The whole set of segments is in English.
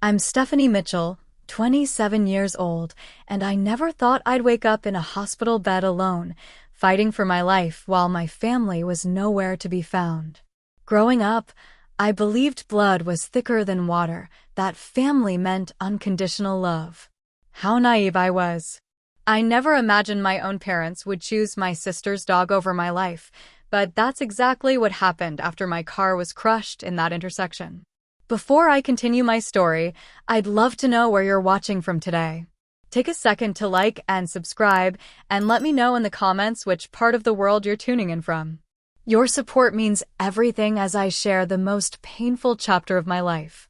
I'm Stephanie Mitchell, 27 years old, and I never thought I'd wake up in a hospital bed alone, fighting for my life while my family was nowhere to be found. Growing up, I believed blood was thicker than water, that family meant unconditional love. How naive I was. I never imagined my own parents would choose my sister's dog over my life, but that's exactly what happened after my car was crushed in that intersection. Before I continue my story, I'd love to know where you're watching from today. Take a second to like and subscribe, and let me know in the comments which part of the world you're tuning in from. Your support means everything as I share the most painful chapter of my life.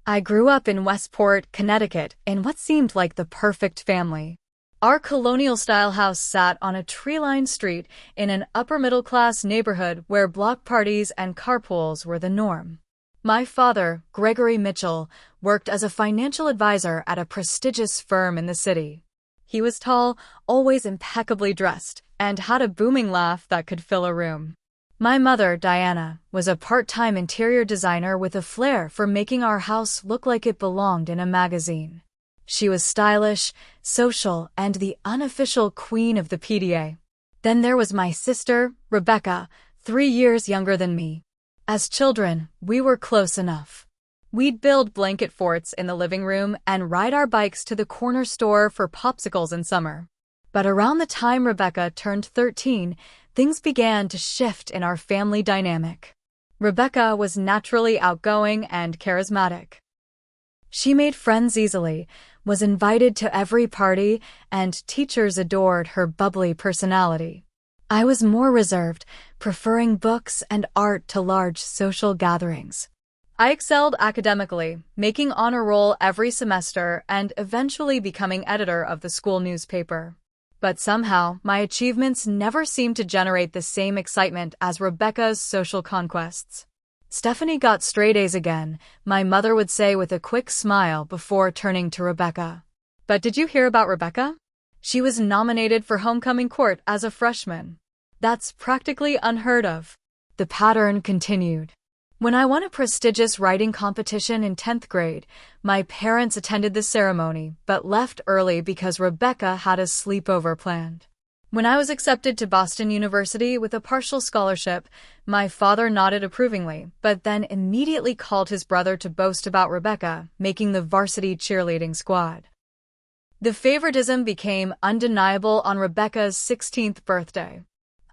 I grew up in Westport, Connecticut, in what seemed like the perfect family. Our colonial-style house sat on a tree-lined street in an upper-middle-class neighborhood where block parties and carpools were the norm. My father, Gregory Mitchell, worked as a financial advisor at a prestigious firm in the city. He was tall, always impeccably dressed, and had a booming laugh that could fill a room. My mother, Diana, was a part-time interior designer with a flair for making our house look like it belonged in a magazine. She was stylish, social, and the unofficial queen of the PDA. Then there was my sister, Rebecca, 3 years younger than me. As children, we were close enough. We'd build blanket forts in the living room and ride our bikes to the corner store for popsicles in summer. But around the time Rebecca turned 13, things began to shift in our family dynamic. Rebecca was naturally outgoing and charismatic. She made friends easily, was invited to every party, and teachers adored her bubbly personality. I was more reserved, preferring books and art to large social gatherings. I excelled academically, making honor roll every semester and eventually becoming editor of the school newspaper. But somehow, my achievements never seemed to generate the same excitement as Rebecca's social conquests. Stephanie got straight A's again, my mother would say with a quick smile before turning to Rebecca. But did you hear about Rebecca? She was nominated for homecoming court as a freshman. That's practically unheard of. The pattern continued. When I won a prestigious writing competition in 10th grade, my parents attended the ceremony but left early because Rebecca had a sleepover planned. When I was accepted to Boston University with a partial scholarship, my father nodded approvingly, but then immediately called his brother to boast about Rebecca, making the varsity cheerleading squad. The favoritism became undeniable on Rebecca's 16th birthday.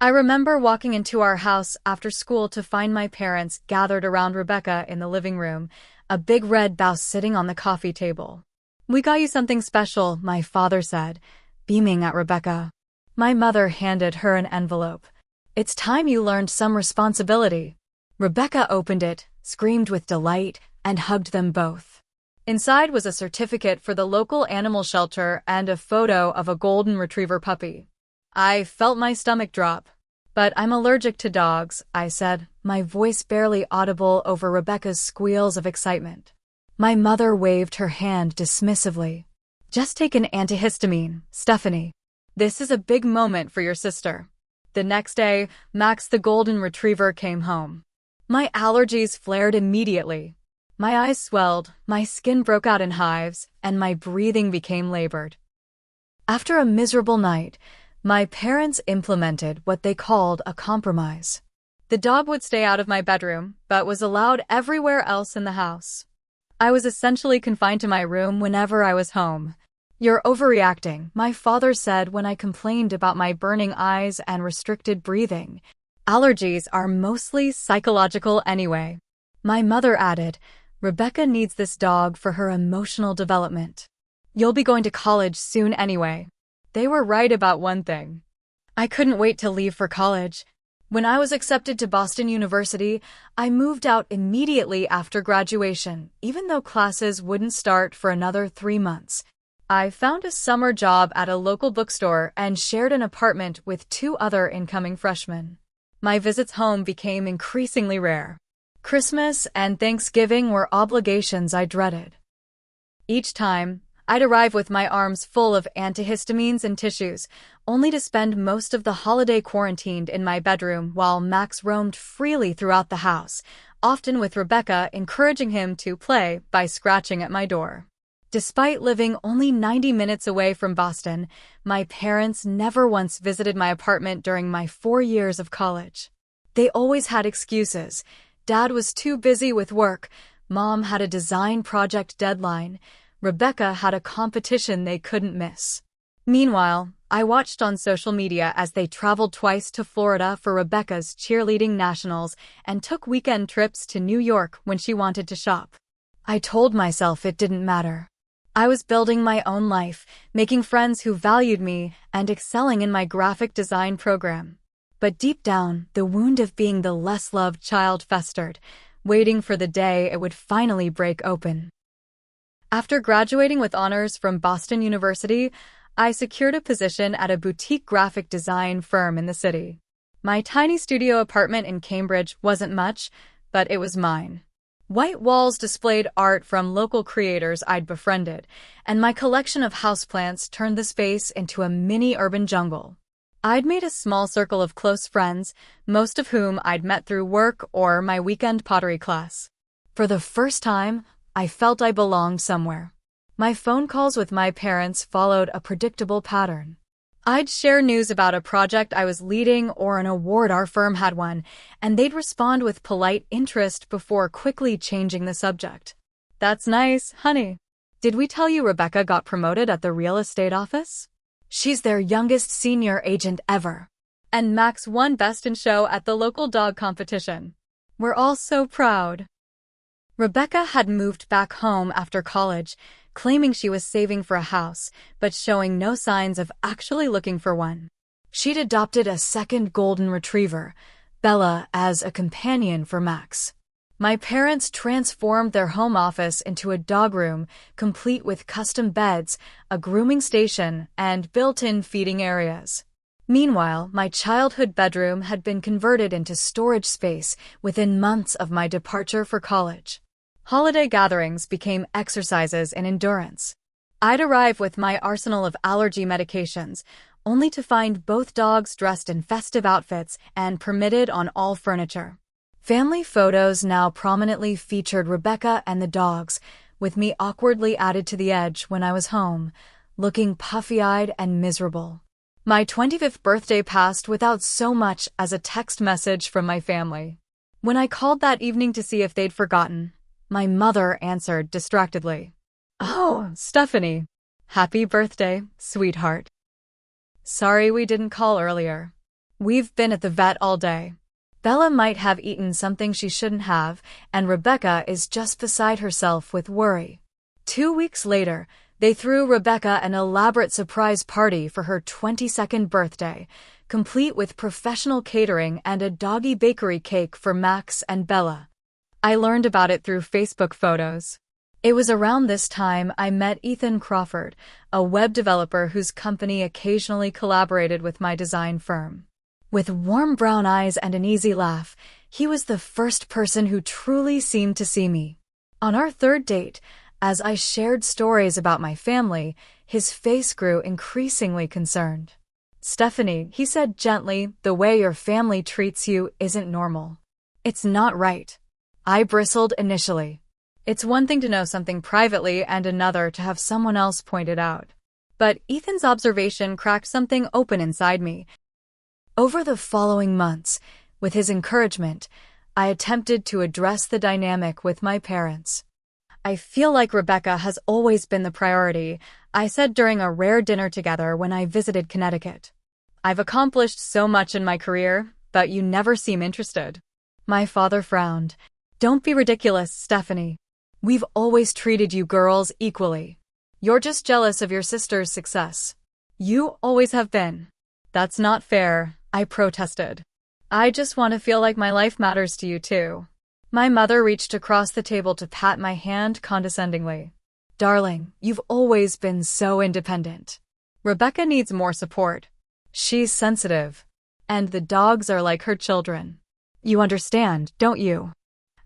I remember walking into our house after school to find my parents gathered around Rebecca in the living room, a big red bouse sitting on the coffee table. "We got you something special," my father said, beaming at Rebecca. My mother handed her an envelope. "It's time you learned some responsibility." Rebecca opened it, screamed with delight, and hugged them both. Inside was a certificate for the local animal shelter and a photo of a golden retriever puppy. I felt my stomach drop. "But I'm allergic to dogs," I said, my voice barely audible over Rebecca's squeals of excitement. My mother waved her hand dismissively. "Just take an antihistamine, Stephanie. This is a big moment for your sister." The next day, Max the golden retriever came home. My allergies flared immediately. My eyes swelled, my skin broke out in hives, and my breathing became labored. After a miserable night, my parents implemented what they called a compromise. The dog would stay out of my bedroom, but was allowed everywhere else in the house. I was essentially confined to my room whenever I was home. "You're overreacting," my father said when I complained about my burning eyes and restricted breathing. "Allergies are mostly psychological anyway." My mother added, "Rebecca needs this dog for her emotional development. You'll be going to college soon anyway." They were right about one thing. I couldn't wait to leave for college. When I was accepted to Boston University, I moved out immediately after graduation, even though classes wouldn't start for another 3 months. I found a summer job at a local bookstore and shared an apartment with 2 other incoming freshmen. My visits home became increasingly rare. Christmas and Thanksgiving were obligations I dreaded. Each time, I'd arrive with my arms full of antihistamines and tissues, only to spend most of the holiday quarantined in my bedroom while Max roamed freely throughout the house, often with Rebecca encouraging him to play by scratching at my door. Despite living only 90 minutes away from Boston, my parents never once visited my apartment during my 4 years of college. They always had excuses. Dad was too busy with work, Mom had a design project deadline, Rebecca had a competition they couldn't miss. Meanwhile, I watched on social media as they traveled twice to Florida for Rebecca's cheerleading nationals and took weekend trips to New York when she wanted to shop. I told myself it didn't matter. I was building my own life, making friends who valued me, and excelling in my graphic design program. But deep down, the wound of being the less loved child festered, waiting for the day it would finally break open. After graduating with honors from Boston University, I secured a position at a boutique graphic design firm in the city. My tiny studio apartment in Cambridge wasn't much, but it was mine. White walls displayed art from local creators I'd befriended, and my collection of houseplants turned the space into a mini urban jungle. I'd made a small circle of close friends, most of whom I'd met through work or my weekend pottery class. For the first time, I felt I belonged somewhere. My phone calls with my parents followed a predictable pattern. I'd share news about a project I was leading or an award our firm had won, and they'd respond with polite interest before quickly changing the subject. "That's nice, honey. Did we tell you Rebecca got promoted at the real estate office? She's their youngest senior agent ever. And Max won Best in Show at the local dog competition. We're all so proud." Rebecca had moved back home after college, claiming she was saving for a house, but showing no signs of actually looking for one. She'd adopted a second golden retriever, Bella, as a companion for Max. My parents transformed their home office into a dog room, complete with custom beds, a grooming station, and built-in feeding areas. Meanwhile, my childhood bedroom had been converted into storage space within months of my departure for college. Holiday gatherings became exercises in endurance. I'd arrive with my arsenal of allergy medications, only to find both dogs dressed in festive outfits and permitted on all furniture. Family photos now prominently featured Rebecca and the dogs, with me awkwardly added to the edge when I was home, looking puffy-eyed and miserable. My 25th birthday passed without so much as a text message from my family. When I called that evening to see if they'd forgotten, my mother answered distractedly. "Oh, Stephanie. Happy birthday, sweetheart. Sorry we didn't call earlier. We've been at the vet all day. Bella might have eaten something she shouldn't have, and Rebecca is just beside herself with worry." 2 weeks later, they threw Rebecca an elaborate surprise party for her 22nd birthday, complete with professional catering and a doggy bakery cake for Max and Bella. I learned about it through Facebook photos. It was around this time I met Ethan Crawford, a web developer whose company occasionally collaborated with my design firm. With warm brown eyes and an easy laugh, he was the first person who truly seemed to see me. On our third date, as I shared stories about my family, his face grew increasingly concerned. "Stephanie," he said gently, "the way your family treats you isn't normal. It's not right." I bristled initially. It's one thing to know something privately and another to have someone else point it out. But Ethan's observation cracked something open inside me. Over the following months, with his encouragement, I attempted to address the dynamic with my parents. "I feel like Rebecca has always been the priority," I said during a rare dinner together when I visited Connecticut. "I've accomplished so much in my career, but you never seem interested." My father frowned. "Don't be ridiculous, Stephanie. We've always treated you girls equally. You're just jealous of your sister's success. You always have been." "That's not fair," I protested. "I just want to feel like my life matters to you too." My mother reached across the table to pat my hand condescendingly. "Darling, you've always been so independent. Rebecca needs more support. She's sensitive. And the dogs are like her children. You understand, don't you?"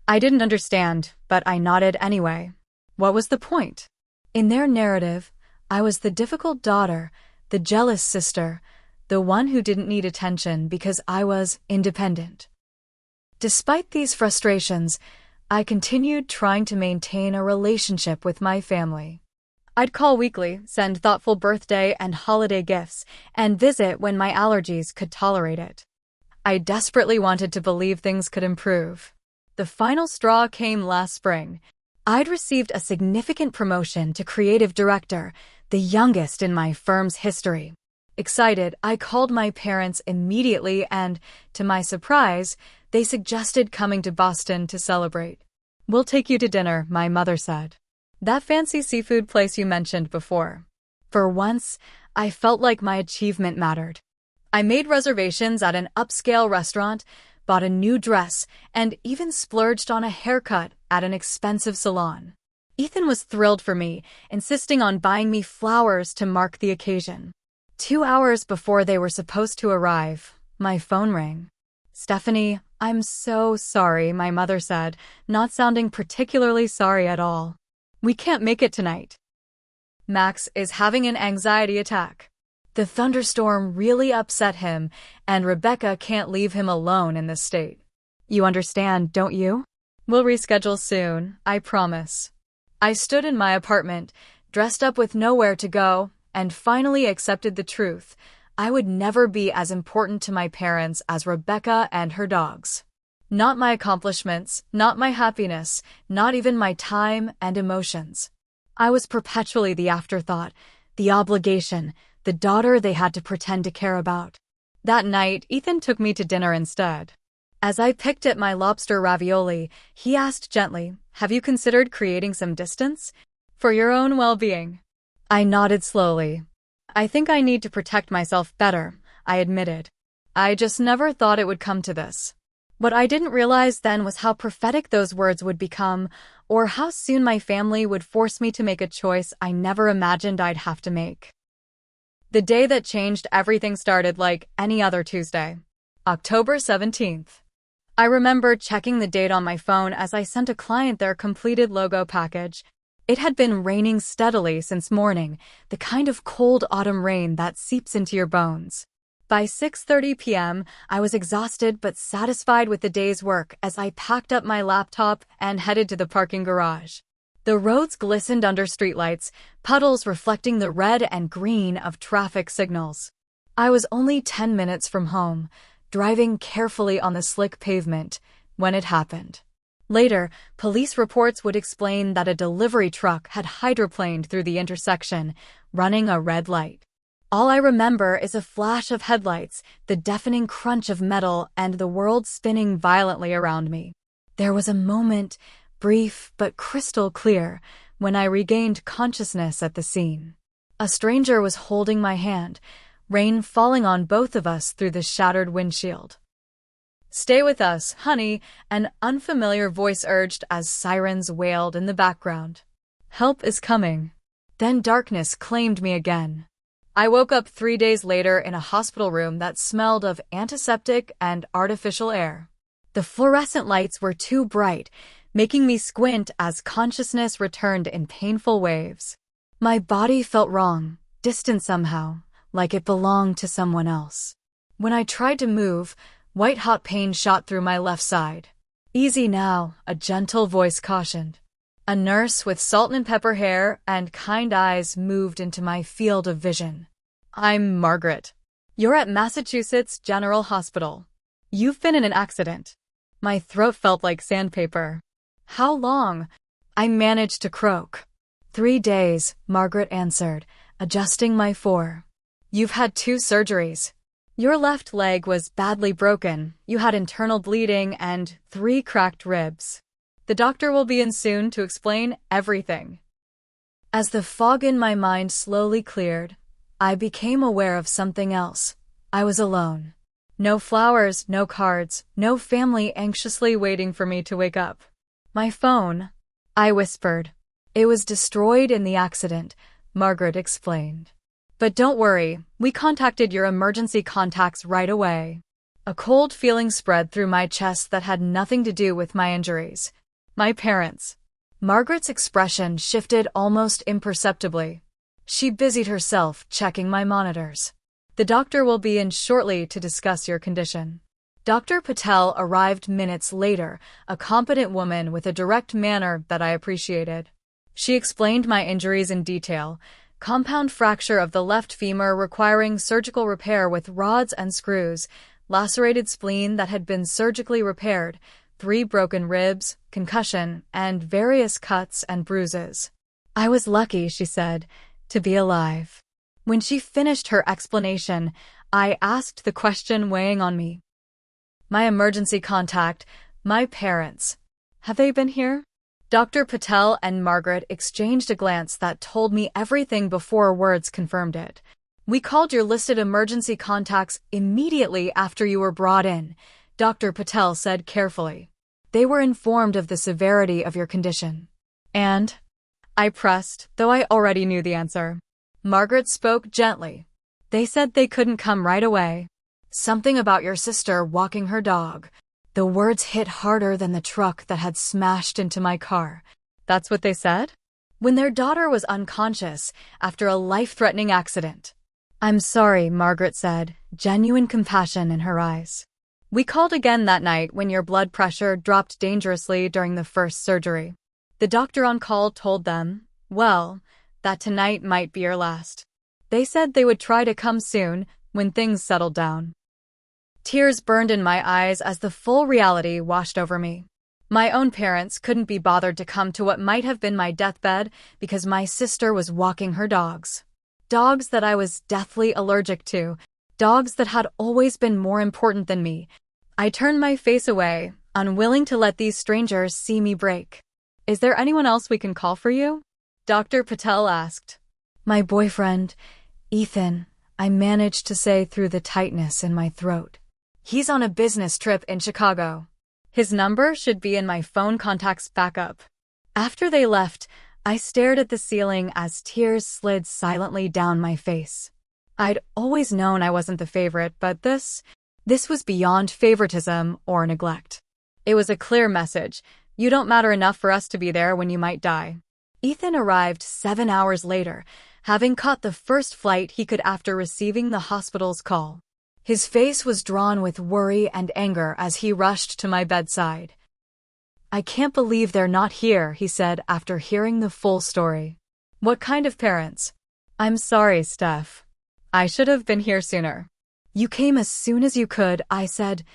I didn't understand, but I nodded anyway. What was the point? In their narrative, I was the difficult daughter, the jealous sister, the one who didn't need attention because I was independent. Despite these frustrations, I continued trying to maintain a relationship with my family. I'd call weekly, send thoughtful birthday and holiday gifts, and visit when my allergies could tolerate it. I desperately wanted to believe things could improve. The final straw came last spring. I'd received a significant promotion to creative director, the youngest in my firm's history. Excited, I called my parents immediately and, to my surprise, they suggested coming to Boston to celebrate. "We'll take you to dinner," my mother said. "That fancy seafood place you mentioned before." For once, I felt like my achievement mattered. I made reservations at an upscale restaurant, bought a new dress, and even splurged on a haircut at an expensive salon. Ethan was thrilled for me, insisting on buying me flowers to mark the occasion. 2 hours before they were supposed to arrive, my phone rang. "Stephanie, I'm so sorry," my mother said, not sounding particularly sorry at all. "We can't make it tonight. Max is having an anxiety attack. The thunderstorm really upset him, and Rebecca can't leave him alone in this state. You understand, don't you? We'll reschedule soon, I promise." I stood in my apartment, dressed up with nowhere to go, and finally accepted the truth. I would never be as important to my parents as Rebecca and her dogs. Not my accomplishments, not my happiness, not even my time and emotions. I was perpetually the afterthought, the obligation, the daughter they had to pretend to care about. That night, Ethan took me to dinner instead. As I picked at my lobster ravioli, he asked gently, "Have you considered creating some distance? For your own well-being?" I nodded slowly. "I think I need to protect myself better," I admitted. I just never thought it would come to this. What I didn't realize then was how prophetic those words would become, or how soon my family would force me to make a choice I never imagined I'd have to make. The day that changed everything started like any other Tuesday. October 17th. I remember checking the date on my phone as I sent a client their completed logo package. It had been raining steadily since morning, the kind of cold autumn rain that seeps into your bones. By 6:30 p.m., I was exhausted but satisfied with the day's work as I packed up my laptop and headed to the parking garage. The roads glistened under streetlights, puddles reflecting the red and green of traffic signals. I was only 10 minutes from home, driving carefully on the slick pavement, when it happened. Later, police reports would explain that a delivery truck had hydroplaned through the intersection, running a red light. All I remember is a flash of headlights, the deafening crunch of metal, and the world spinning violently around me. There was a moment, brief but crystal clear, when I regained consciousness at the scene. A stranger was holding my hand, rain falling on both of us through the shattered windshield. "Stay with us, honey," an unfamiliar voice urged as sirens wailed in the background. "Help is coming." Then darkness claimed me again. I woke up 3 days later in a hospital room that smelled of antiseptic and artificial air. The fluorescent lights were too bright, making me squint as consciousness returned in painful waves. My body felt wrong, distant somehow, like it belonged to someone else. When I tried to move, white-hot pain shot through my left side. "Easy now," a gentle voice cautioned. A nurse with salt and pepper hair and kind eyes moved into my field of vision. "I'm Margaret. You're at Massachusetts General Hospital. You've been in an accident." My throat felt like sandpaper. "How long?" I managed to croak. 3 days, Margaret answered, adjusting my fore. "You've had 2 surgeries. Your left leg was badly broken, you had internal bleeding, and 3 cracked ribs. The doctor will be in soon to explain everything." As the fog in my mind slowly cleared, I became aware of something else. I was alone. No flowers, no cards, no family anxiously waiting for me to wake up. "My phone," I whispered. "It was destroyed in the accident," Margaret explained. "But don't worry, we contacted your emergency contacts right away." A cold feeling spread through my chest that had nothing to do with my injuries. My parents. Margaret's expression shifted almost imperceptibly. She busied herself checking my monitors. "The doctor will be in shortly to discuss your condition." Dr. Patel arrived minutes later, a competent woman with a direct manner that I appreciated. She explained my injuries in detail: compound fracture of the left femur requiring surgical repair with rods and screws, lacerated spleen that had been surgically repaired, 3 broken ribs, concussion, and various cuts and bruises. I was lucky, she said, to be alive. When she finished her explanation, I asked the question weighing on me. My emergency contact, my parents. Have they been here? Dr. Patel and Margaret exchanged a glance that told me everything before words confirmed it. We called your listed emergency contacts immediately after you were brought in, Dr. Patel said carefully. They were informed of the severity of your condition. And? I pressed, though I already knew the answer. Margaret spoke gently. They said they couldn't come right away. Something about your sister walking her dog. The words hit harder than the truck that had smashed into my car. That's what they said? When their daughter was unconscious after a life-threatening accident. I'm sorry, Margaret said, genuine compassion in her eyes. We called again that night when your blood pressure dropped dangerously during the first surgery. The doctor on call told them, well, that tonight might be your last. They said they would try to come soon when things settled down. Tears burned in my eyes as the full reality washed over me. My own parents couldn't be bothered to come to what might have been my deathbed because my sister was walking her dogs. Dogs that I was deathly allergic to. Dogs that had always been more important than me. I turned my face away, unwilling to let these strangers see me break. Is there anyone else we can call for you? Dr. Patel asked. My boyfriend, Ethan, I managed to say through the tightness in my throat. He's on a business trip in Chicago. His number should be in my phone contacts backup. After they left, I stared at the ceiling as tears slid silently down my face. I'd always known I wasn't the favorite, but this was beyond favoritism or neglect. It was a clear message. You don't matter enough for us to be there when you might die. Ethan arrived 7 hours later, having caught the first flight he could after receiving the hospital's call. His face was drawn with worry and anger as he rushed to my bedside. I can't believe they're not here, he said after hearing the full story. What kind of parents? I'm sorry, Steph. I should have been here sooner. You came as soon as you could, I said,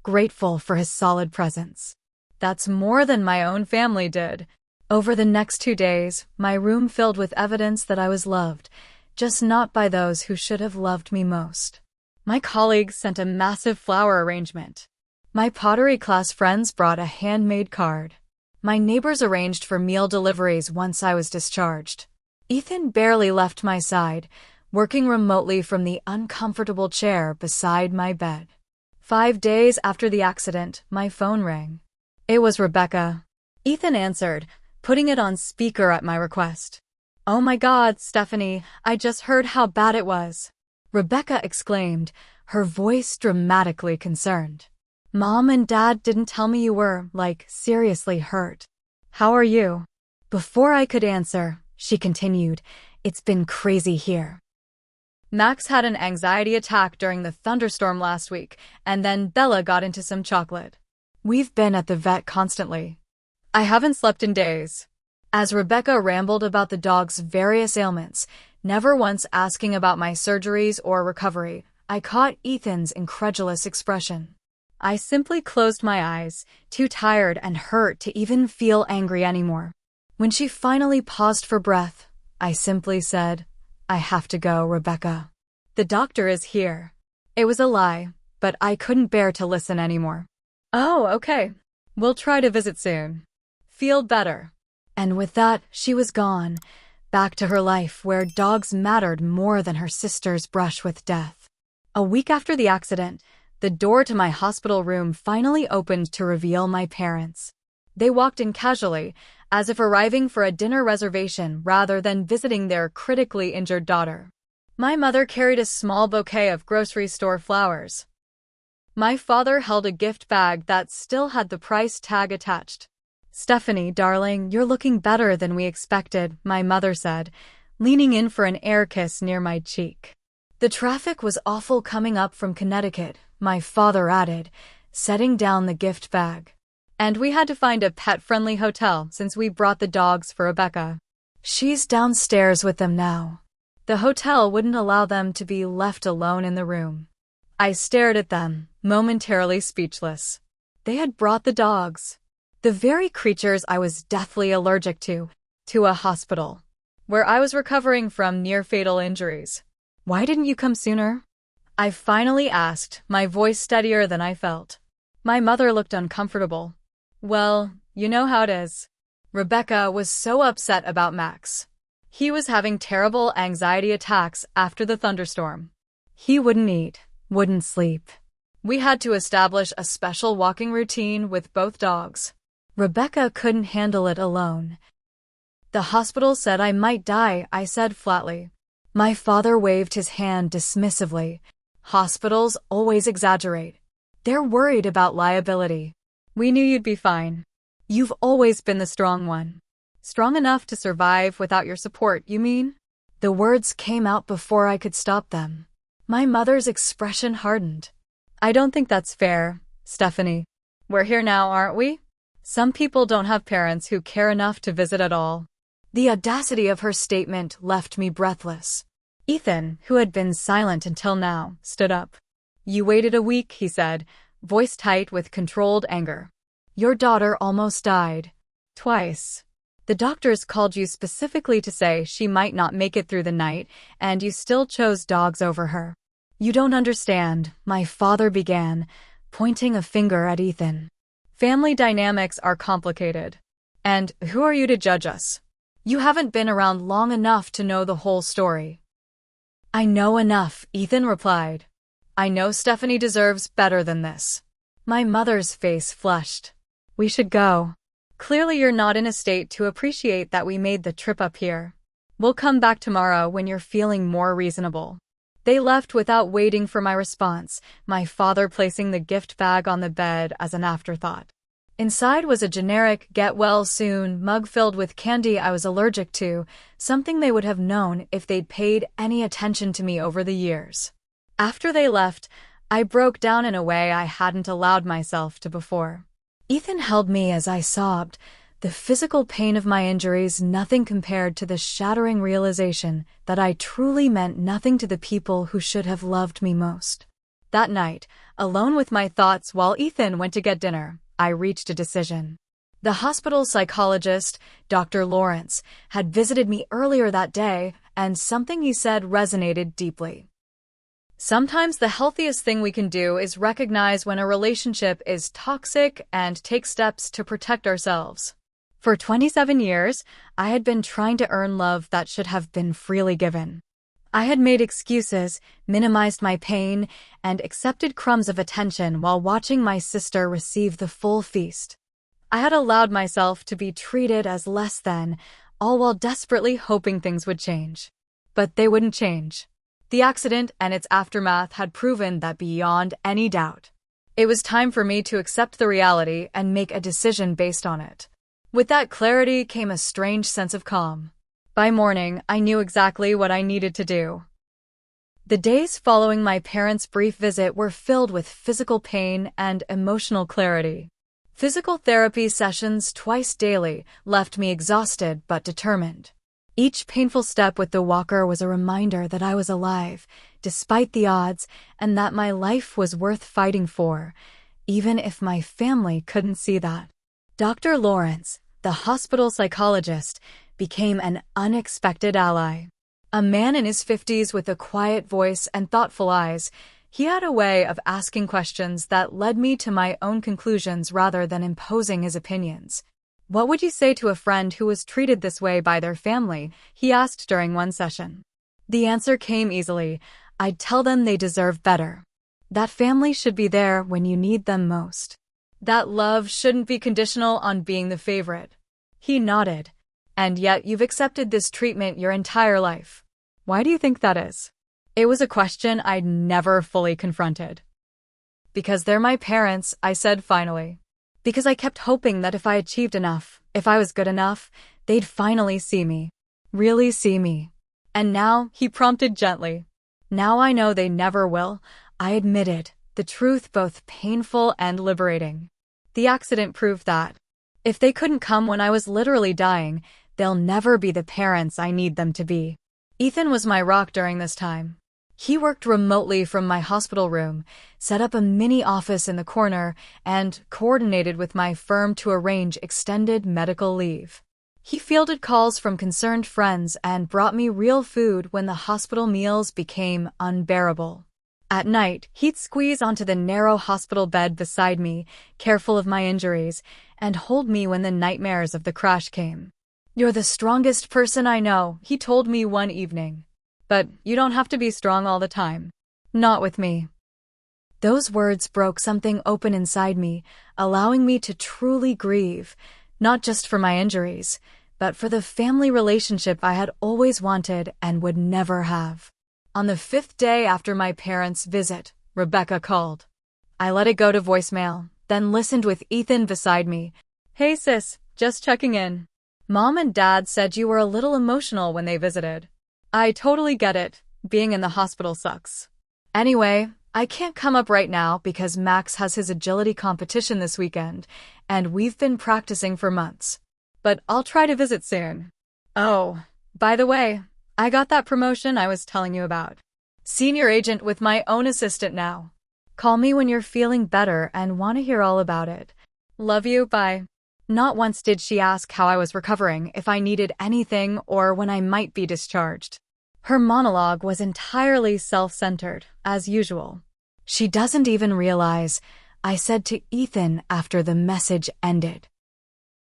grateful for his solid presence. That's more than my own family did. Over the next 2 days, my room filled with evidence that I was loved, just not by those who should have loved me most. My colleagues sent a massive flower arrangement. My pottery class friends brought a handmade card. My neighbors arranged for meal deliveries once I was discharged. Ethan barely left my side, working remotely from the uncomfortable chair beside my bed. 5 days after the accident, my phone rang. It was Rebecca. Ethan answered, putting it on speaker at my request. Oh my God, Stephanie, I just heard how bad it was. Rebecca exclaimed, her voice dramatically concerned. Mom and Dad didn't tell me you were, seriously hurt. How are you? Before I could answer, she continued, it's been crazy here. Max had an anxiety attack during the thunderstorm last week, and then Bella got into some chocolate. We've been at the vet constantly. I haven't slept in days. As Rebecca rambled about the dog's various ailments, never once asking about my surgeries or recovery, I caught Ethan's incredulous expression. I simply closed my eyes, too tired and hurt to even feel angry anymore. When she finally paused for breath, I simply said, I have to go, Rebecca. The doctor is here. It was a lie, but I couldn't bear to listen anymore. Oh, okay. We'll try to visit soon. Feel better. And with that, she was gone, back to her life where dogs mattered more than her sister's brush with death. A week after the accident, the door to my hospital room finally opened to reveal my parents. They walked in casually, as if arriving for a dinner reservation rather than visiting their critically injured daughter. My mother carried a small bouquet of grocery store flowers. My father held a gift bag that still had the price tag attached. Stephanie, darling, you're looking better than we expected, my mother said, leaning in for an air kiss near my cheek. The traffic was awful coming up from Connecticut, my father added, setting down the gift bag. And we had to find a pet-friendly hotel since we brought the dogs for Rebecca. She's downstairs with them now. The hotel wouldn't allow them to be left alone in the room. I stared at them, momentarily speechless. They had brought the dogs, the very creatures I was deathly allergic to a hospital, where I was recovering from near-fatal injuries. "Why didn't you come sooner?" I finally asked, my voice steadier than I felt. My mother looked uncomfortable. "Well, you know how it is." Rebecca was so upset about Max. He was having terrible anxiety attacks after the thunderstorm. He wouldn't eat, wouldn't sleep. We had to establish a special walking routine with both dogs. Rebecca couldn't handle it alone. "The hospital said I might die," I said flatly. My father waved his hand dismissively. "Hospitals always exaggerate. They're worried about liability. We knew you'd be fine. You've always been the strong one." "Strong enough to survive without your support, you mean?" The words came out before I could stop them. My mother's expression hardened. "I don't think that's fair, Stephanie. We're here now, aren't we? Some people don't have parents who care enough to visit at all." The audacity of her statement left me breathless. Ethan, who had been silent until now, stood up. "You waited a week," he said, voice tight with controlled anger. "Your daughter almost died. Twice. The doctors called you specifically to say she might not make it through the night, and you still chose dogs over her." "You don't understand," my father began, pointing a finger at Ethan. "Family dynamics are complicated. And who are you to judge us? You haven't been around long enough to know the whole story." "I know enough," Ethan replied. "I know Stephanie deserves better than this." My mother's face flushed. "We should go. Clearly you're not in a state to appreciate that we made the trip up here. We'll come back tomorrow when you're feeling more reasonable." They left without waiting for my response, my father placing the gift bag on the bed as an afterthought. Inside was a generic get-well-soon mug filled with candy I was allergic to, something they would have known if they'd paid any attention to me over the years. After they left, I broke down in a way I hadn't allowed myself to before. Ethan held me as I sobbed, the physical pain of my injuries nothing compared to the shattering realization that I truly meant nothing to the people who should have loved me most. That night, alone with my thoughts while Ethan went to get dinner, I reached a decision. The hospital psychologist, Dr. Lawrence, had visited me earlier that day, and something he said resonated deeply. Sometimes the healthiest thing we can do is recognize when a relationship is toxic and take steps to protect ourselves. For 27 years, I had been trying to earn love that should have been freely given. I had made excuses, minimized my pain, and accepted crumbs of attention while watching my sister receive the full feast. I had allowed myself to be treated as less than, all while desperately hoping things would change. But they wouldn't change. The accident and its aftermath had proven that beyond any doubt. It was time for me to accept the reality and make a decision based on it. With that clarity came a strange sense of calm. By morning, I knew exactly what I needed to do. The days following my parents' brief visit were filled with physical pain and emotional clarity. Physical therapy sessions twice daily left me exhausted but determined. Each painful step with the walker was a reminder that I was alive, despite the odds, and that my life was worth fighting for, even if my family couldn't see that. Dr. Lawrence, the hospital psychologist, became an unexpected ally. A man in his 50s with a quiet voice and thoughtful eyes, he had a way of asking questions that led me to my own conclusions rather than imposing his opinions. "What would you say to a friend who was treated this way by their family?" he asked during one session. The answer came easily. I'd tell them they deserve better. That family should be there when you need them most. That love shouldn't be conditional on being the favorite. He nodded. "And yet you've accepted this treatment your entire life. Why do you think that is?" It was a question I'd never fully confronted. "Because they're my parents," I said finally. "Because I kept hoping that if I achieved enough, if I was good enough, they'd finally see me. Really see me. And now," he prompted gently. "Now I know they never will," I admitted, the truth both painful and liberating. The accident proved that if they couldn't come when I was literally dying, they'll never be the parents I need them to be. Ethan was my rock during this time. He worked remotely from my hospital room, set up a mini office in the corner, and coordinated with my firm to arrange extended medical leave. He fielded calls from concerned friends and brought me real food when the hospital meals became unbearable. At night, he'd squeeze onto the narrow hospital bed beside me, careful of my injuries, and hold me when the nightmares of the crash came. "You're the strongest person I know," he told me one evening. "But you don't have to be strong all the time. Not with me." Those words broke something open inside me, allowing me to truly grieve, not just for my injuries, but for the family relationship I had always wanted and would never have. On the 5th day after my parents' visit, Rebecca called. I let it go to voicemail, then listened with Ethan beside me. "Hey sis, just checking in. Mom and Dad said you were a little emotional when they visited. I totally get it. Being in the hospital sucks. Anyway, I can't come up right now because Max has his agility competition this weekend, and we've been practicing for months. But I'll try to visit soon. Oh, by the way, I got that promotion I was telling you about. Senior agent with my own assistant now. Call me when you're feeling better and want to hear all about it. Love you, bye." Not once did she ask how I was recovering, if I needed anything, or when I might be discharged. Her monologue was entirely self-centered, as usual. "She doesn't even realize," I said to Ethan after the message ended.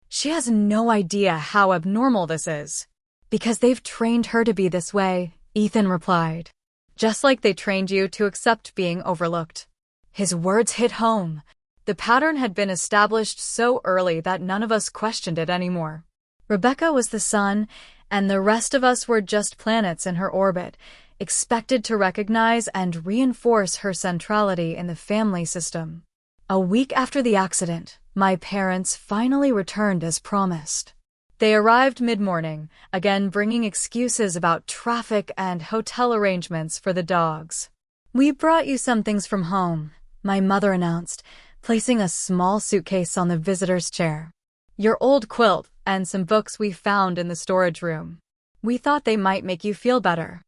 "She has no idea how abnormal this is. Because they've trained her to be this way," Ethan replied. "Just like they trained you to accept being overlooked." His words hit home. The pattern had been established so early that none of us questioned it anymore. Rebecca was the sun, and the rest of us were just planets in her orbit, expected to recognize and reinforce her centrality in the family system. A week after the accident, my parents finally returned as promised. They arrived mid-morning, again bringing excuses about traffic and hotel arrangements for the dogs. "We brought you some things from home," my mother announced, placing a small suitcase on the visitor's chair. "Your old quilt and some books we found in the storage room. We thought they might make you feel better."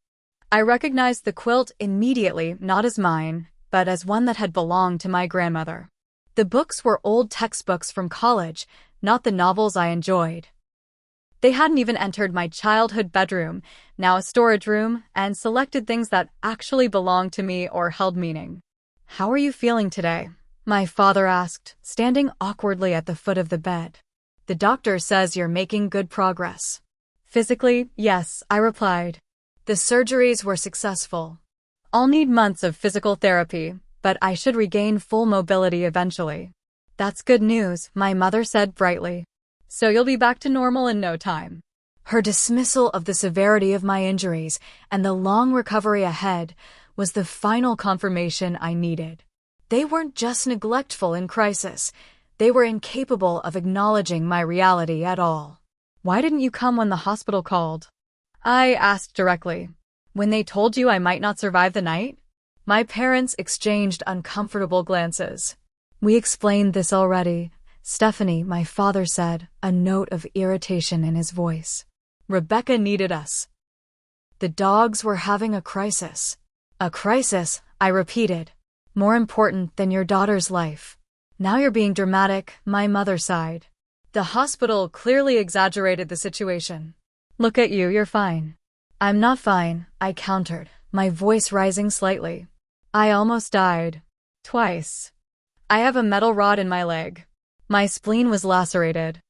I recognized the quilt immediately, not as mine, but as one that had belonged to my grandmother. The books were old textbooks from college, not the novels I enjoyed. They hadn't even entered my childhood bedroom, now a storage room, and selected things that actually belonged to me or held meaning. "How are you feeling today?" my father asked, standing awkwardly at the foot of the bed. "The doctor says you're making good progress." "Physically, yes," I replied. "The surgeries were successful. I'll need months of physical therapy, but I should regain full mobility eventually." "That's good news," my mother said brightly. "So you'll be back to normal in no time." Her dismissal of the severity of my injuries and the long recovery ahead was the final confirmation I needed. They weren't just neglectful in crisis, they were incapable of acknowledging my reality at all. "Why didn't you come when the hospital called?" I asked directly. "When they told you I might not survive the night?" My parents exchanged uncomfortable glances. "We explained this already, Stephanie," my father said, a note of irritation in his voice. "Rebecca needed us. The dogs were having a crisis." "A crisis," I repeated. "More important than your daughter's life." "Now you're being dramatic," my mother sighed. "The hospital clearly exaggerated the situation. Look at you, you're fine." "I'm not fine," I countered, my voice rising slightly. "I almost died. Twice. I have a metal rod in my leg. My spleen was lacerated.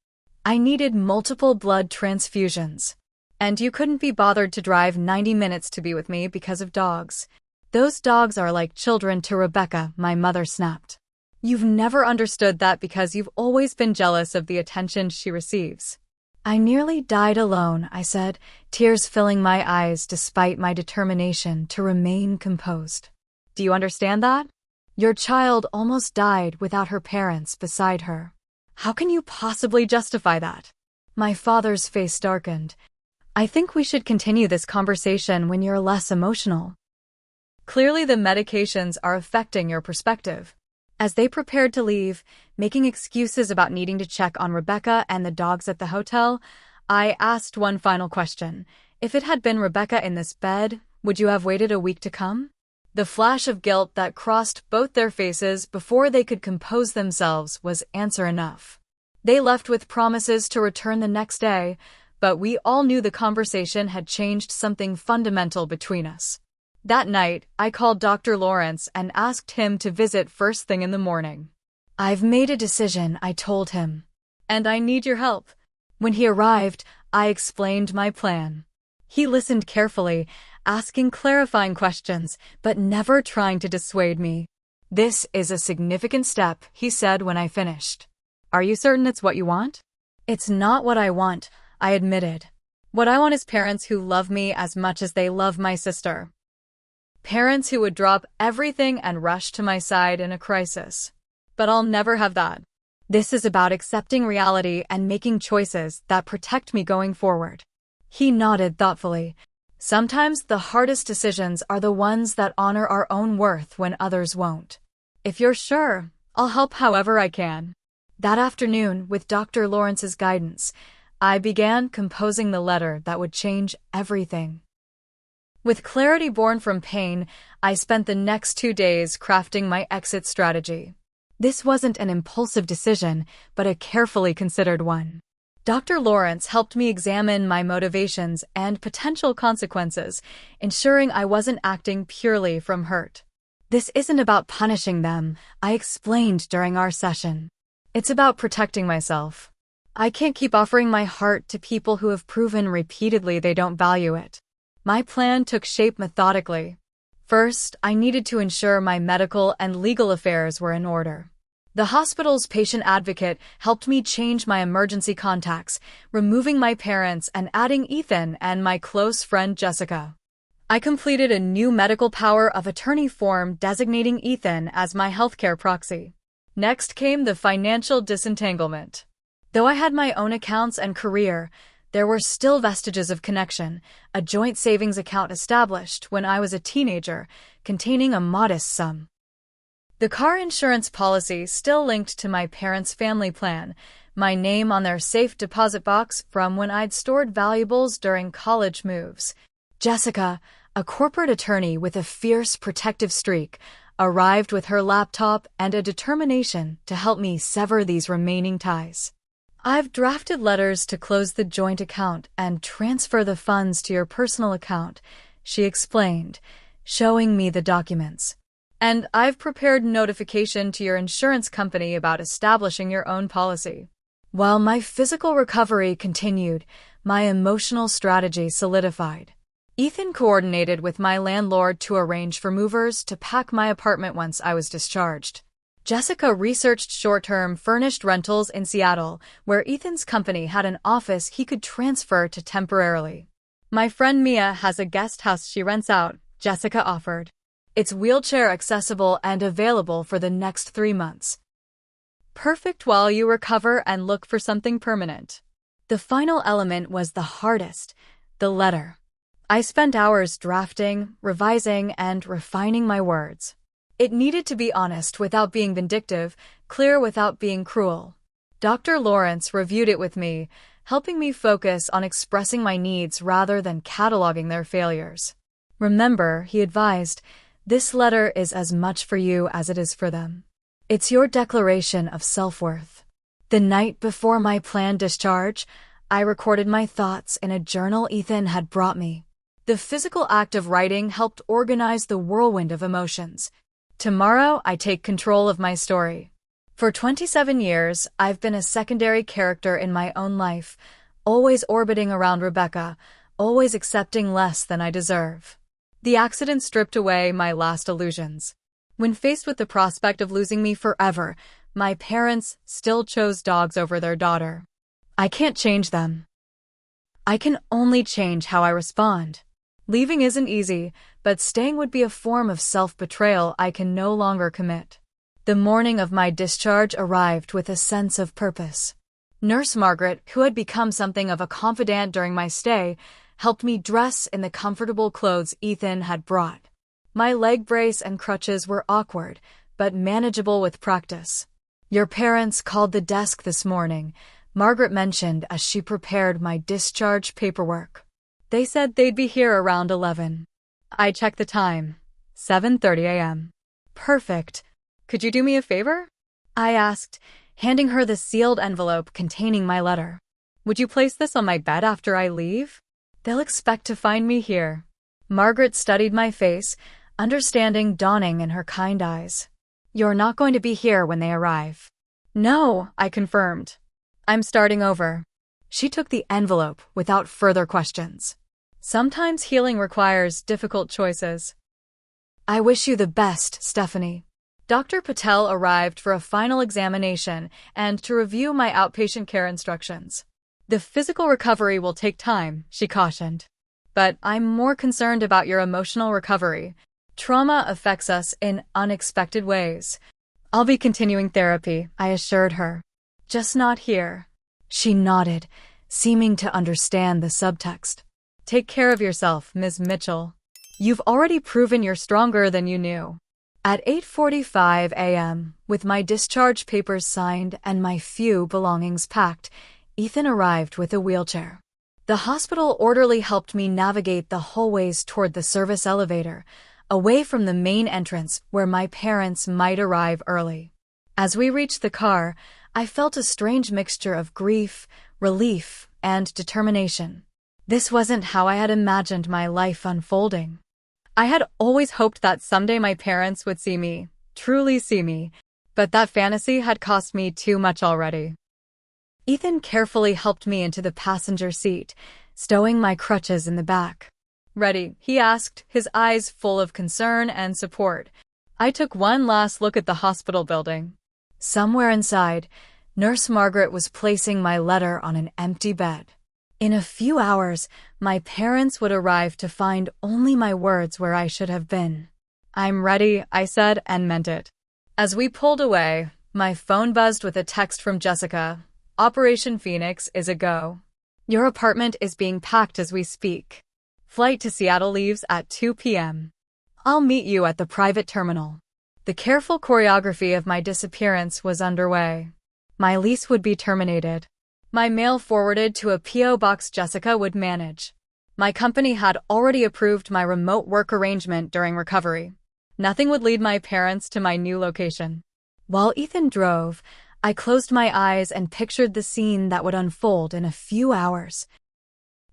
I needed multiple blood transfusions. And you couldn't be bothered to drive 90 minutes to be with me because of dogs. Those dogs are like children to Rebecca," my mother snapped. "You've never understood that because you've always been jealous of the attention she receives." "I nearly died alone," I said, tears filling my eyes despite my determination to remain composed. "Do you understand that? Your child almost died without her parents beside her. How can you possibly justify that?" My father's face darkened. "I think we should continue this conversation when you're less emotional." Clearly the medications are affecting your perspective. As they prepared to leave, making excuses about needing to check on Rebecca and the dogs at the hotel, I asked one final question. If it had been Rebecca in this bed, would you have waited a week to come? The flash of guilt that crossed both their faces before they could compose themselves was answer enough. They left with promises to return the next day, but we all knew the conversation had changed something fundamental between us. That night, I called Dr. Lawrence and asked him to visit first thing in the morning. "I've made a decision," I told him, "and I need your help." When he arrived, I explained my plan. He listened carefully, asking clarifying questions, but never trying to dissuade me. "This is a significant step," he said when I finished. "Are you certain it's what you want?" "It's not what I want," I admitted. "What I want is parents who love me as much as they love my sister. Parents who would drop everything and rush to my side in a crisis. But I'll never have that. This is about accepting reality and making choices that protect me going forward." He nodded thoughtfully. "Sometimes the hardest decisions are the ones that honor our own worth when others won't. If you're sure, I'll help however I can." That afternoon, with Dr. Lawrence's guidance, I began composing the letter that would change everything. With clarity born from pain, I spent the next 2 days crafting my exit strategy. This wasn't an impulsive decision, but a carefully considered one. Dr. Lawrence helped me examine my motivations and potential consequences, ensuring I wasn't acting purely from hurt. "This isn't about punishing them," I explained during our session. "It's about protecting myself. I can't keep offering my heart to people who have proven repeatedly they don't value it." My plan took shape methodically. First, I needed to ensure my medical and legal affairs were in order. The hospital's patient advocate helped me change my emergency contacts, removing my parents and adding Ethan and my close friend Jessica. I completed a new medical power of attorney form designating Ethan as my healthcare proxy. Next came the financial disentanglement. Though I had my own accounts and career, there were still vestiges of connection. A joint savings account established when I was a teenager, containing a modest sum. The car insurance policy still linked to my parents' family plan, my name on their safe deposit box from when I'd stored valuables during college moves. Jessica, a corporate attorney with a fierce protective streak, arrived with her laptop and a determination to help me sever these remaining ties. "I've drafted letters to close the joint account and transfer the funds to your personal account," she explained, showing me the documents. "And I've prepared notification to your insurance company about establishing your own policy." While my physical recovery continued, my emotional strategy solidified. Ethan coordinated with my landlord to arrange for movers to pack my apartment once I was discharged. Jessica researched short-term furnished rentals in Seattle, where Ethan's company had an office he could transfer to temporarily. "My friend Mia has a guest house she rents out," Jessica offered. "It's wheelchair accessible and available for the next 3 months. Perfect while you recover and look for something permanent." The final element was the hardest, the letter. I spent hours drafting, revising, and refining my words. It needed to be honest without being vindictive, clear without being cruel. Dr. Lawrence reviewed it with me, helping me focus on expressing my needs rather than cataloging their failures. "Remember," he advised, "this letter is as much for you as it is for them. It's your declaration of self-worth." The night before my planned discharge, I recorded my thoughts in a journal Ethan had brought me. The physical act of writing helped organize the whirlwind of emotions. Tomorrow, I take control of my story. For 27 years, I've been a secondary character in my own life, always orbiting around Rebecca, always accepting less than I deserve. The accident stripped away my last illusions. When faced with the prospect of losing me forever, my parents still chose dogs over their daughter. I can't change them. I can only change how I respond. Leaving isn't easy, but staying would be a form of self-betrayal I can no longer commit. The morning of my discharge arrived with a sense of purpose. Nurse Margaret, who had become something of a confidant during my stay, helped me dress in the comfortable clothes Ethan had brought. My leg brace and crutches were awkward, but manageable with practice. "Your parents called the desk this morning," Margaret mentioned as she prepared my discharge paperwork. "They said they'd be here around 11. I checked the time. 7:30 a.m. "Perfect. Could you do me a favor?" I asked, handing her the sealed envelope containing my letter. "Would you place this on my bed after I leave? They'll expect to find me here." Margaret studied my face, understanding dawning in her kind eyes. "You're not going to be here when they arrive." "No," I confirmed. "I'm starting over." She took the envelope without further questions. Sometimes healing requires difficult choices. "I wish you the best, Stephanie." Dr. Patel arrived for a final examination and to review my outpatient care instructions. "The physical recovery will take time," she cautioned. "But I'm more concerned about your emotional recovery. Trauma affects us in unexpected ways." "I'll be continuing therapy," I assured her. "Just not here." She nodded, seeming to understand the subtext. "Take care of yourself, Ms. Mitchell. You've already proven you're stronger than you knew." At 8:45 a.m., with my discharge papers signed and my few belongings packed, Ethan arrived with a wheelchair. The hospital orderly helped me navigate the hallways toward the service elevator, away from the main entrance where my parents might arrive early. As we reached the car, I felt a strange mixture of grief, relief, and determination. This wasn't how I had imagined my life unfolding. I had always hoped that someday my parents would see me, truly see me, but that fantasy had cost me too much already. Ethan carefully helped me into the passenger seat, stowing my crutches in the back. "Ready?" he asked, his eyes full of concern and support. I took one last look at the hospital building. Somewhere inside, Nurse Margaret was placing my letter on an empty bed. In a few hours, my parents would arrive to find only my words where I should have been. "I'm ready," I said, and meant it. As we pulled away, my phone buzzed with a text from Jessica. "Operation Phoenix is a go. Your apartment is being packed as we speak. Flight to Seattle leaves at 2 p.m. I'll meet you at the private terminal." The careful choreography of my disappearance was underway. My lease would be terminated. My mail forwarded to a P.O. box Jessica would manage. My company had already approved my remote work arrangement during recovery. Nothing would lead my parents to my new location. While Ethan drove, I closed my eyes and pictured the scene that would unfold in a few hours.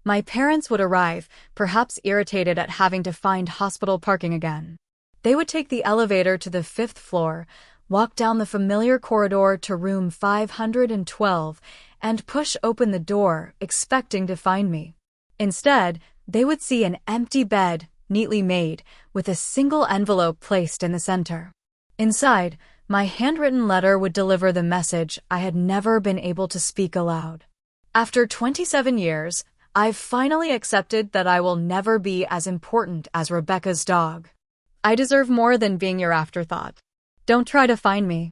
My parents would arrive, perhaps irritated at having to find hospital parking again. They would take the elevator to the 5th floor, walk down the familiar corridor to room 512, and push open the door, expecting to find me. Instead, they would see an empty bed, neatly made, with a single envelope placed in the center. Inside, my handwritten letter would deliver the message I had never been able to speak aloud. "After 27 years, I've finally accepted that I will never be as important as Rebecca's dog. I deserve more than being your afterthought. Don't try to find me.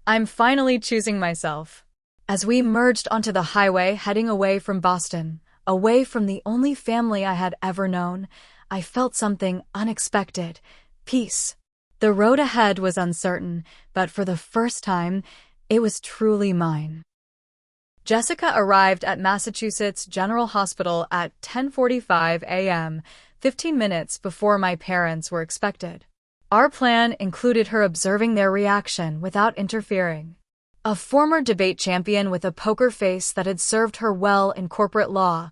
I'm finally choosing myself." As we merged onto the highway heading away from Boston, away from the only family I had ever known, I felt something unexpected: peace. The road ahead was uncertain, but for the first time, it was truly mine. Jessica arrived at Massachusetts General Hospital at 10:45 a.m., 15 minutes before my parents were expected. Our plan included her observing their reaction without interfering. A former debate champion with a poker face that had served her well in corporate law,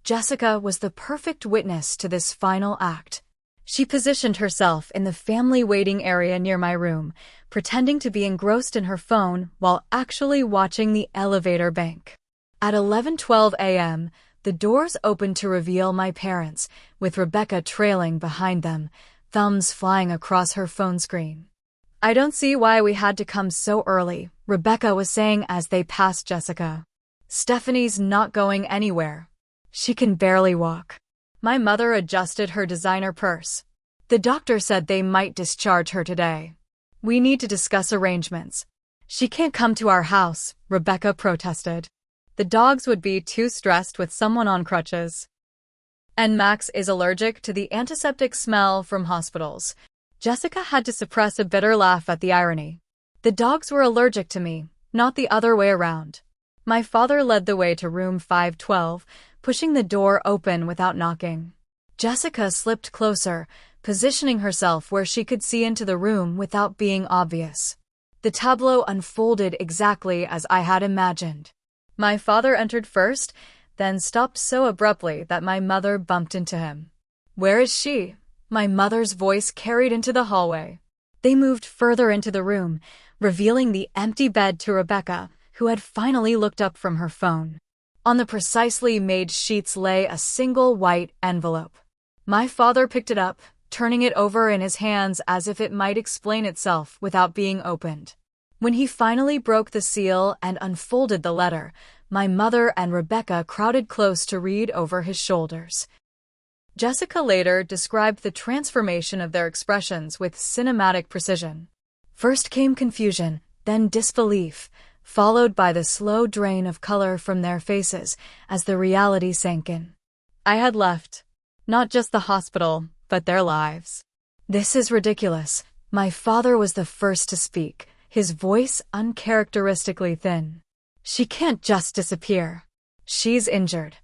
Jessica was the perfect witness to this final act. She positioned herself in the family waiting area near my room, pretending to be engrossed in her phone while actually watching the elevator bank. At 11:12 a.m., the doors opened to reveal my parents, with Rebecca trailing behind them, thumbs flying across her phone screen. "I don't see why we had to come so early," Rebecca was saying as they passed Jessica. "Stephanie's not going anywhere. She can barely walk." My mother adjusted her designer purse. "The doctor said they might discharge her today. We need to discuss arrangements." "She can't come to our house," Rebecca protested. "The dogs would be too stressed with someone on crutches. And Max is allergic to the antiseptic smell from hospitals." Jessica had to suppress a bitter laugh at the irony. The dogs were allergic to me, not the other way around. My father led the way to room 512, pushing the door open without knocking. Jessica slipped closer, positioning herself where she could see into the room without being obvious. The tableau unfolded exactly as I had imagined. My father entered first, then stopped so abruptly that my mother bumped into him. "Where is she?" My mother's voice carried into the hallway. They moved further into the room, revealing the empty bed to Rebecca, who had finally looked up from her phone. On the precisely made sheets lay a single white envelope. My father picked it up, turning it over in his hands as if it might explain itself without being opened. When he finally broke the seal and unfolded the letter, my mother and Rebecca crowded close to read over his shoulders. Jessica later described the transformation of their expressions with cinematic precision. First came confusion, then disbelief, followed by the slow drain of color from their faces as the reality sank in. I had left. Not just the hospital, but their lives. "This is ridiculous." My father was the first to speak, his voice uncharacteristically thin. "She can't just disappear. She's injured."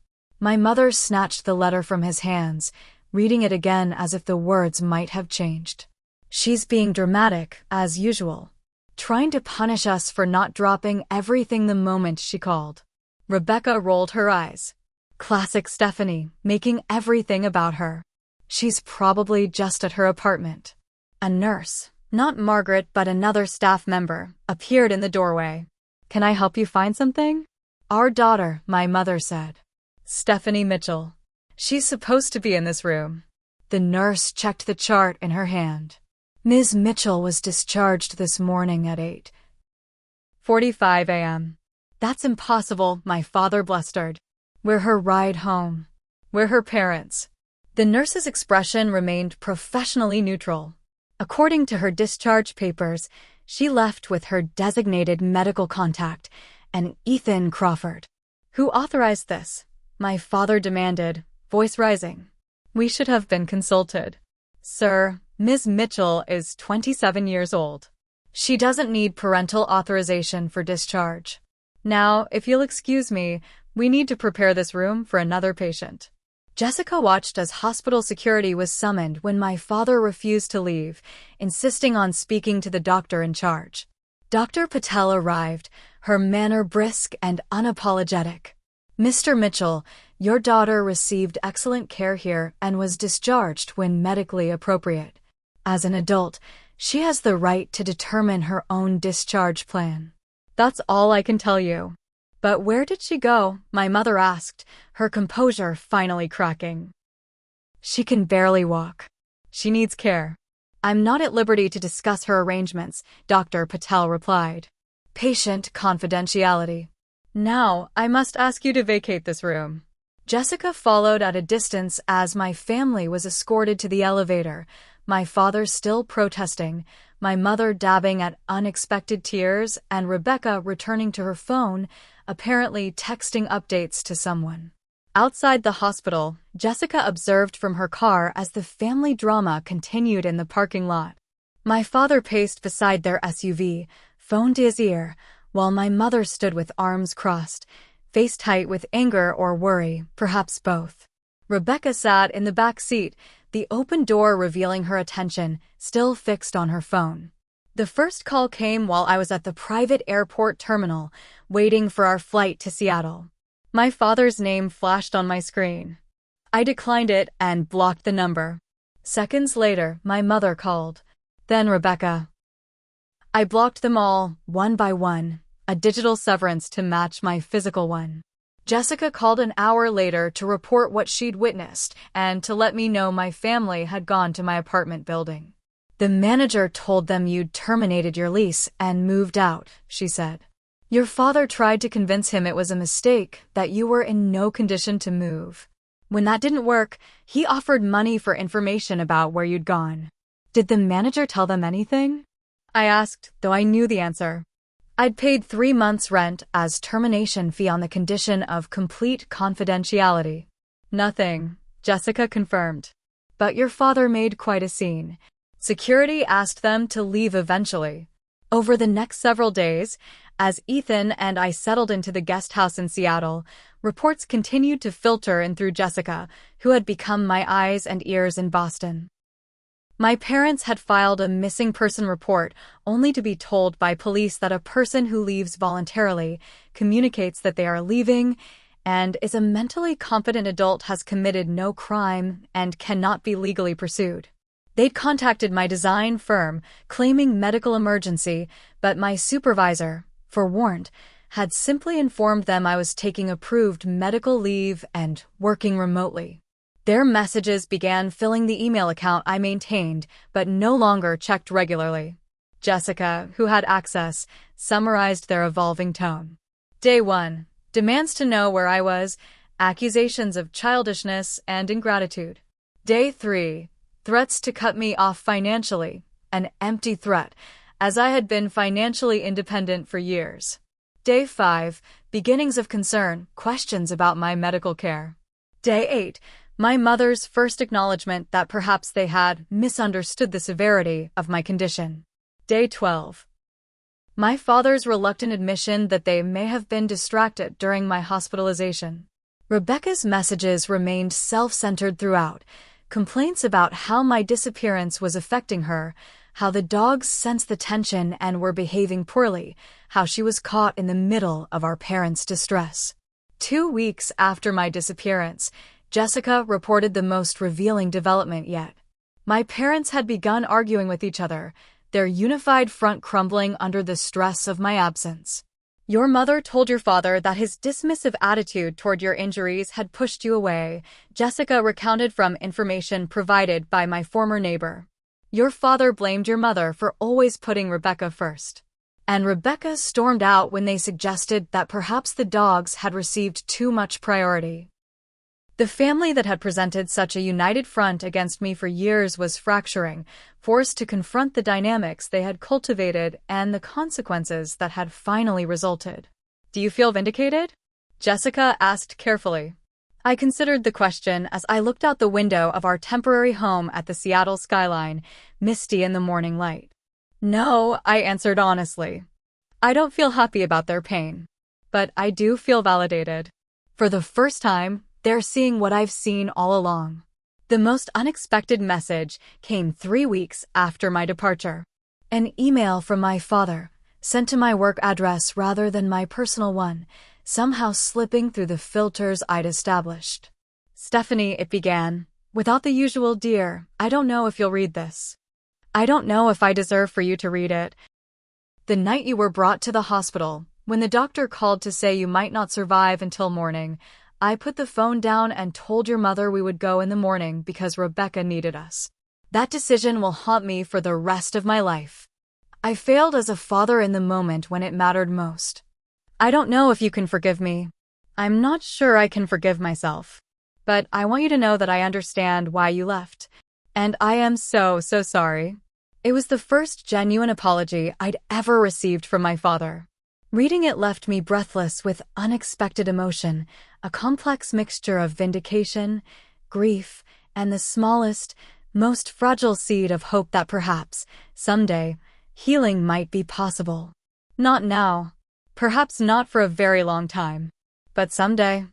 My mother snatched the letter from his hands, reading it again as if the words might have changed. "She's being dramatic, as usual. Trying to punish us for not dropping everything the moment she called." Rebecca rolled her eyes. Classic Stephanie, making everything about her. "She's probably just at her apartment." A nurse, not Margaret but another staff member, appeared in the doorway. "Can I help you find something?" "Our daughter," my mother said. "Stephanie Mitchell. She's supposed to be in this room." The nurse checked the chart in her hand. "Ms. Mitchell was discharged this morning at 8:45 a.m. "That's impossible," my father blustered. "We're her ride home. We're her parents." The nurse's expression remained professionally neutral. According to her discharge papers, she left with her designated medical contact, an Ethan Crawford. "Who authorized this?" my father demanded, voice rising. "We should have been consulted." "Sir, Ms. Mitchell is 27 years old. She doesn't need parental authorization for discharge. Now, if you'll excuse me, we need to prepare this room for another patient." Jessica watched as hospital security was summoned when my father refused to leave, insisting on speaking to the doctor in charge. Dr. Patel arrived, her manner brisk and unapologetic. "Mr. Mitchell, your daughter received excellent care here and was discharged when medically appropriate. As an adult, she has the right to determine her own discharge plan." "That's all I can tell you." "But where did she go?" my mother asked, her composure finally cracking. "She can barely walk. She needs care." "I'm not at liberty to discuss her arrangements," Dr. Patel replied. "Patient confidentiality." "Now, I must ask you to vacate this room." Jessica followed at a distance as my family was escorted to the elevator, my father still protesting, my mother dabbing at unexpected tears, and Rebecca returning to her phone, apparently texting updates to someone. Outside the hospital, Jessica observed from her car as the family drama continued in the parking lot. My father paced beside their SUV, phone to his ear, while my mother stood with arms crossed, face tight with anger or worry, perhaps both. Rebecca sat in the back seat, the open door revealing her attention, still fixed on her phone. The first call came while I was at the private airport terminal, waiting for our flight to Seattle. My father's name flashed on my screen. I declined it and blocked the number. Seconds later, my mother called. Then Rebecca. I blocked them all, one by one, a digital severance to match my physical one. Jessica called an hour later to report what she'd witnessed and to let me know my family had gone to my apartment building. "The manager told them you'd terminated your lease and moved out," she said. "Your father tried to convince him it was a mistake, that you were in no condition to move. When that didn't work, he offered money for information about where you'd gone." "Did the manager tell them anything?" I asked, though I knew the answer. I'd paid 3 months' rent as termination fee on the condition of complete confidentiality. "Nothing," Jessica confirmed. "But your father made quite a scene. Security asked them to leave eventually. Over the next several days, as Ethan and I settled into the guest house in Seattle, reports continued to filter in through Jessica, who had become my eyes and ears in Boston. My parents had filed a missing person report, only to be told by police that a person who leaves voluntarily, communicates that they are leaving, and is a mentally competent adult, has committed no crime and cannot be legally pursued. They'd contacted my design firm, claiming medical emergency, but my supervisor, forewarned, had simply informed them I was taking approved medical leave and working remotely. Their messages began filling the email account I maintained, but no longer checked regularly. Jessica, who had access, summarized their evolving tone. Day 1. Demands to know where I was, accusations of childishness and ingratitude. Day 3. Threats to cut me off financially, an empty threat, as I had been financially independent for years. Day 5. Beginnings of concern, questions about my medical care. Day 8. My mother's first acknowledgement that perhaps they had misunderstood the severity of my condition. Day 12. My father's reluctant admission that they may have been distracted during my hospitalization. Rebecca's messages remained self-centered throughout, complaints about how my disappearance was affecting her, how the dogs sensed the tension and were behaving poorly, how she was caught in the middle of our parents' distress. 2 weeks after my disappearance, Jessica reported the most revealing development yet. My parents had begun arguing with each other, their unified front crumbling under the stress of my absence. Your mother told your father that his dismissive attitude toward your injuries had pushed you away, Jessica recounted from information provided by my former neighbor. Your father blamed your mother for always putting Rebecca first. And Rebecca stormed out when they suggested that perhaps the dogs had received too much priority. The family that had presented such a united front against me for years was fracturing, forced to confront the dynamics they had cultivated and the consequences that had finally resulted. Do you feel vindicated? Jessica asked carefully. I considered the question as I looked out the window of our temporary home at the Seattle skyline, misty in the morning light. No, I answered honestly. I don't feel happy about their pain. But I do feel validated. For the first time, they're seeing what I've seen all along. The most unexpected message came 3 weeks after my departure. An email from my father, sent to my work address rather than my personal one, somehow slipping through the filters I'd established. Stephanie, it began, without the usual "Dear, I don't know if you'll read this. I don't know if I deserve for you to read it. The night you were brought to the hospital, when the doctor called to say you might not survive until morning, I put the phone down and told your mother we would go in the morning because Rebecca needed us. That decision will haunt me for the rest of my life. I failed as a father in the moment when it mattered most. I don't know if you can forgive me. I'm not sure I can forgive myself. But I want you to know that I understand why you left. And I am so sorry. It was the first genuine apology I'd ever received from my father. Reading it left me breathless with unexpected emotion, a complex mixture of vindication, grief, and the smallest, most fragile seed of hope that perhaps, someday, healing might be possible. Not now. Perhaps not for a very long time. But someday.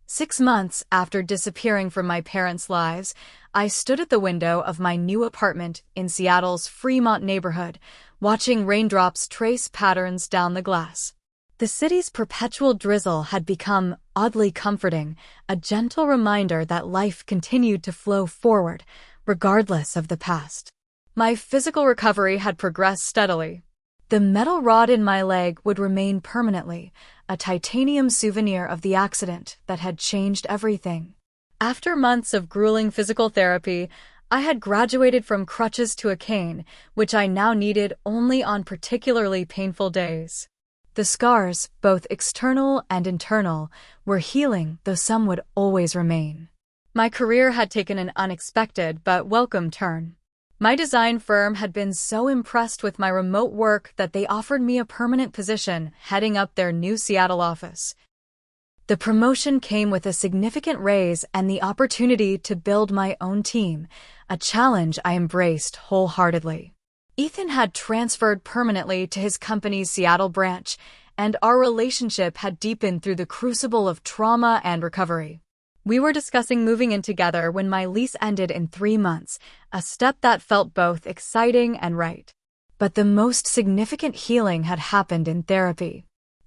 6 months after disappearing from my parents' lives, I stood at the window of my new apartment in Seattle's Fremont neighborhood, watching raindrops trace patterns down the glass. The city's perpetual drizzle had become oddly comforting, a gentle reminder that life continued to flow forward, regardless of the past. My physical recovery had progressed steadily. The metal rod in my leg would remain permanently, a titanium souvenir of the accident that had changed everything. After months of grueling physical therapy, I had graduated from crutches to a cane, which I now needed only on particularly painful days. The scars, both external and internal, were healing, though some would always remain. My career had taken an unexpected but welcome turn. My design firm had been so impressed with my remote work that they offered me a permanent position heading up their new Seattle office. The promotion came with a significant raise and the opportunity to build my own team, a challenge I embraced wholeheartedly. Ethan had transferred permanently to his company's Seattle branch, and our relationship had deepened through the crucible of trauma and recovery. We were discussing moving in together when my lease ended in 3 months, a step that felt both exciting and right. But the most significant healing had happened in therapy.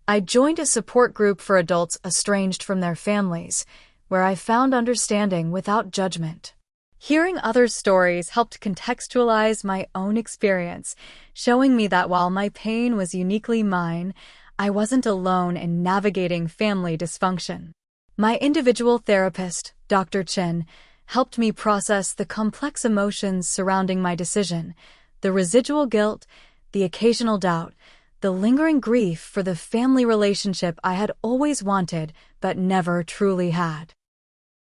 I joined a support group for adults estranged from their families, where I found understanding without judgment. Hearing others' stories helped contextualize my own experience, showing me that while my pain was uniquely mine, I wasn't alone in navigating family dysfunction. My individual therapist, Dr. Chin, helped me process the complex emotions surrounding my decision, the residual guilt, the occasional doubt, the lingering grief for the family relationship I had always wanted but never truly had.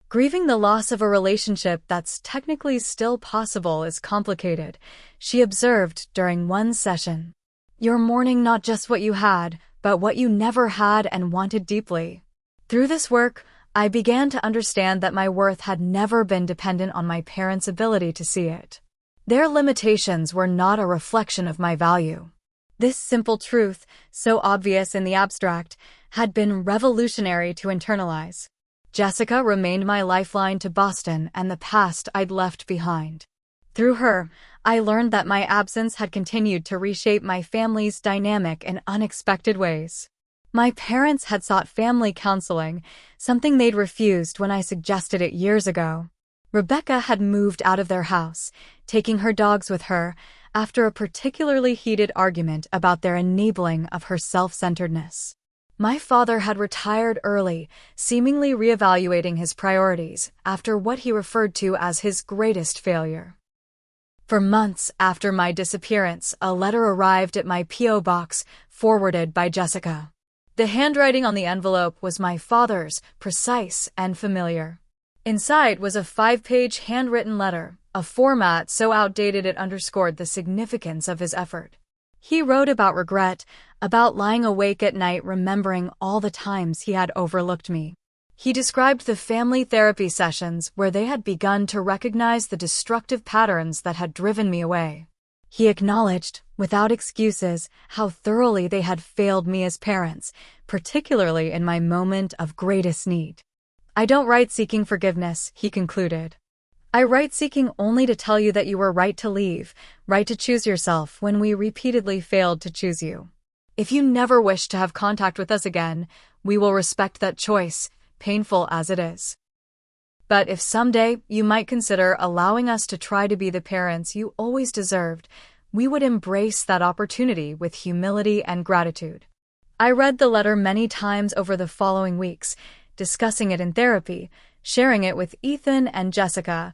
Grieving the loss of a relationship that's technically still possible is complicated, she observed during one session. You're mourning not just what you had, but what you never had and wanted deeply. Through this work, I began to understand that my worth had never been dependent on my parents' ability to see it. Their limitations were not a reflection of my value. This simple truth, so obvious in the abstract, had been revolutionary to internalize. Jessica remained my lifeline to Boston and the past I'd left behind. Through her, I learned that my absence had continued to reshape my family's dynamic in unexpected ways. My parents had sought family counseling, something they'd refused when I suggested it years ago. Rebecca had moved out of their house, taking her dogs with her, after a particularly heated argument about their enabling of her self-centeredness. My father had retired early, seemingly reevaluating his priorities after what he referred to as his greatest failure. For months after my disappearance, a letter arrived at my P.O. box, forwarded by Jessica. The handwriting on the envelope was my father's, precise and familiar. Inside was a 5-page handwritten letter, a format so outdated it underscored the significance of his effort. He wrote about regret, about lying awake at night remembering all the times he had overlooked me. He described the family therapy sessions where they had begun to recognize the destructive patterns that had driven me away. He acknowledged, without excuses, how thoroughly they had failed me as parents, particularly in my moment of greatest need. I don't write seeking forgiveness, he concluded. I write seeking only to tell you that you were right to leave, right to choose yourself when we repeatedly failed to choose you. If you never wish to have contact with us again, we will respect that choice, painful as it is. But if someday you might consider allowing us to try to be the parents you always deserved, we would embrace that opportunity with humility and gratitude. I read the letter many times over the following weeks, discussing it in therapy, sharing it with Ethan and Jessica,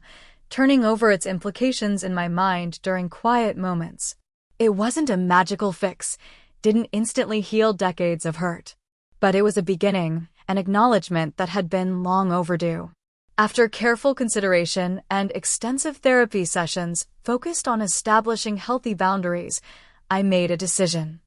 turning over its implications in my mind during quiet moments. It wasn't a magical fix, didn't instantly heal decades of hurt. But it was a beginning, an acknowledgement that had been long overdue. After careful consideration and extensive therapy sessions focused on establishing healthy boundaries, I made a decision.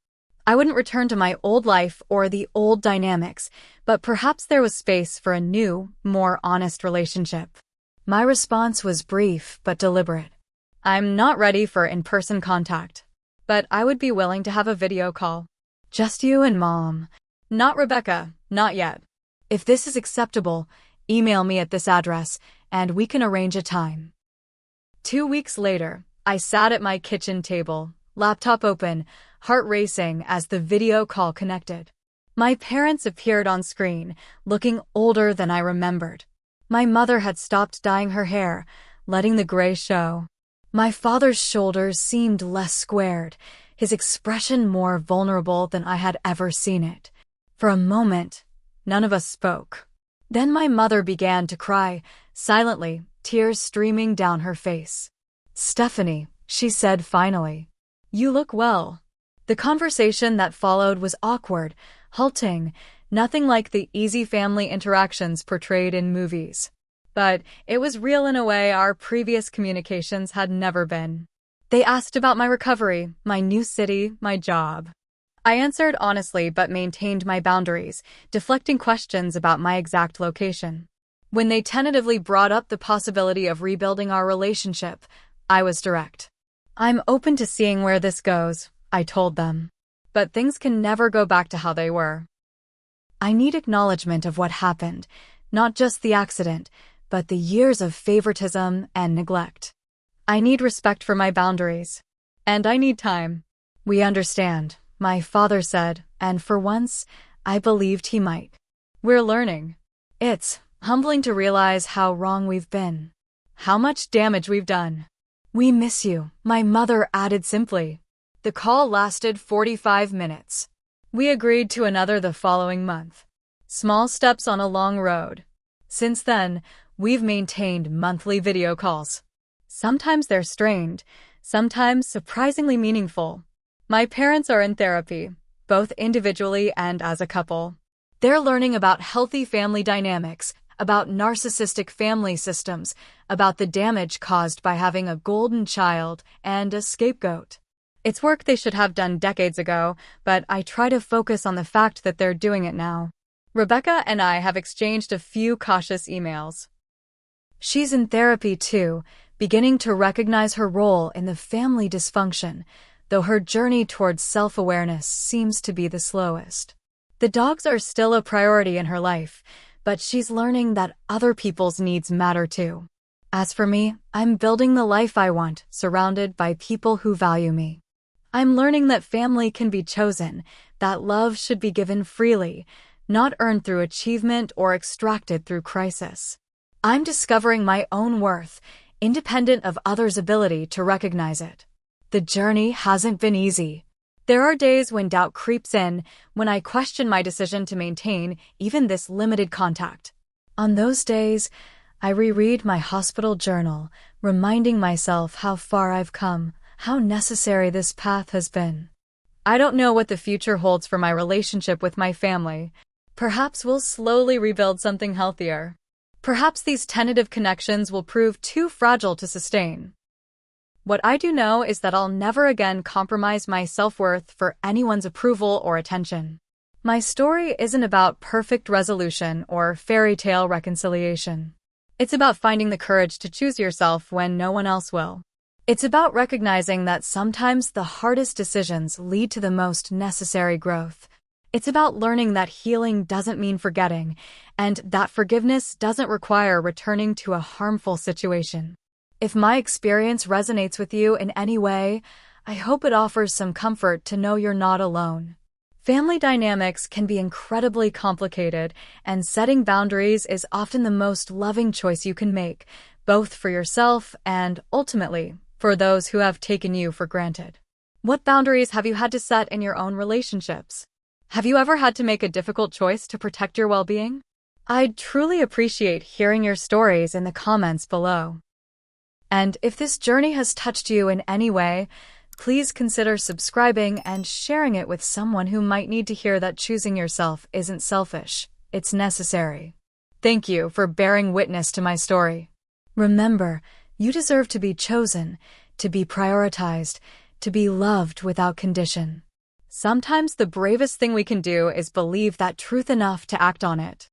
I wouldn't return to my old life or the old dynamics, but perhaps there was space for a new, more honest relationship. My response was brief but deliberate. I'm not ready for in-person contact, but I would be willing to have a video call. Just you and Mom. Not Rebecca, not yet. If this is acceptable, email me at this address, and we can arrange a time. 2 weeks later, I sat at my kitchen table, laptop open, heart racing as the video call connected. My parents appeared on screen, looking older than I remembered. My mother had stopped dyeing her hair, letting the gray show. My father's shoulders seemed less squared, his expression more vulnerable than I had ever seen it. For a moment, none of us spoke. Then my mother began to cry, silently, tears streaming down her face. "Stephanie," she said finally, "you look well." The conversation that followed was awkward, halting, nothing like the easy family interactions portrayed in movies. But it was real in a way our previous communications had never been. They asked about my recovery, my new city, my job. I answered honestly but maintained my boundaries, deflecting questions about my exact location. When they tentatively brought up the possibility of rebuilding our relationship, I was direct. I'm open to seeing where this goes, I told them. But things can never go back to how they were. I need acknowledgement of what happened, not just the accident, but the years of favoritism and neglect. I need respect for my boundaries. And I need time. We understand, my father said, and for once, I believed he might. We're learning. It's humbling to realize how wrong we've been. How much damage we've done. We miss you, my mother added simply. The call lasted 45 minutes. We agreed to another the following month. Small steps on a long road. Since then, we've maintained monthly video calls. Sometimes they're strained, sometimes surprisingly meaningful. My parents are in therapy, both individually and as a couple. They're learning about healthy family dynamics, about narcissistic family systems, about the damage caused by having a golden child and a scapegoat. It's work they should have done decades ago, but I try to focus on the fact that they're doing it now. Rebecca and I have exchanged a few cautious emails. She's in therapy too, beginning to recognize her role in the family dysfunction, though her journey towards self-awareness seems to be the slowest. The dogs are still a priority in her life, but she's learning that other people's needs matter too. As for me, I'm building the life I want, surrounded by people who value me. I'm learning that family can be chosen, that love should be given freely, not earned through achievement or extracted through crisis. I'm discovering my own worth, independent of others' ability to recognize it. The journey hasn't been easy. There are days when doubt creeps in, when I question my decision to maintain even this limited contact. On those days, I reread my hospital journal, reminding myself how far I've come, how necessary this path has been. I don't know what the future holds for my relationship with my family. Perhaps we'll slowly rebuild something healthier. Perhaps these tentative connections will prove too fragile to sustain. What I do know is that I'll never again compromise my self-worth for anyone's approval or attention. My story isn't about perfect resolution or fairy tale reconciliation. It's about finding the courage to choose yourself when no one else will. It's about recognizing that sometimes the hardest decisions lead to the most necessary growth. It's about learning that healing doesn't mean forgetting, and that forgiveness doesn't require returning to a harmful situation. If my experience resonates with you in any way, I hope it offers some comfort to know you're not alone. Family dynamics can be incredibly complicated, and setting boundaries is often the most loving choice you can make, both for yourself and, ultimately, for those who have taken you for granted. What boundaries have you had to set in your own relationships? Have you ever had to make a difficult choice to protect your well-being? I'd truly appreciate hearing your stories in the comments below. And if this journey has touched you in any way, please consider subscribing and sharing it with someone who might need to hear that choosing yourself isn't selfish, it's necessary. Thank you for bearing witness to my story. Remember, you deserve to be chosen, to be prioritized, to be loved without condition. Sometimes the bravest thing we can do is believe that truth enough to act on it.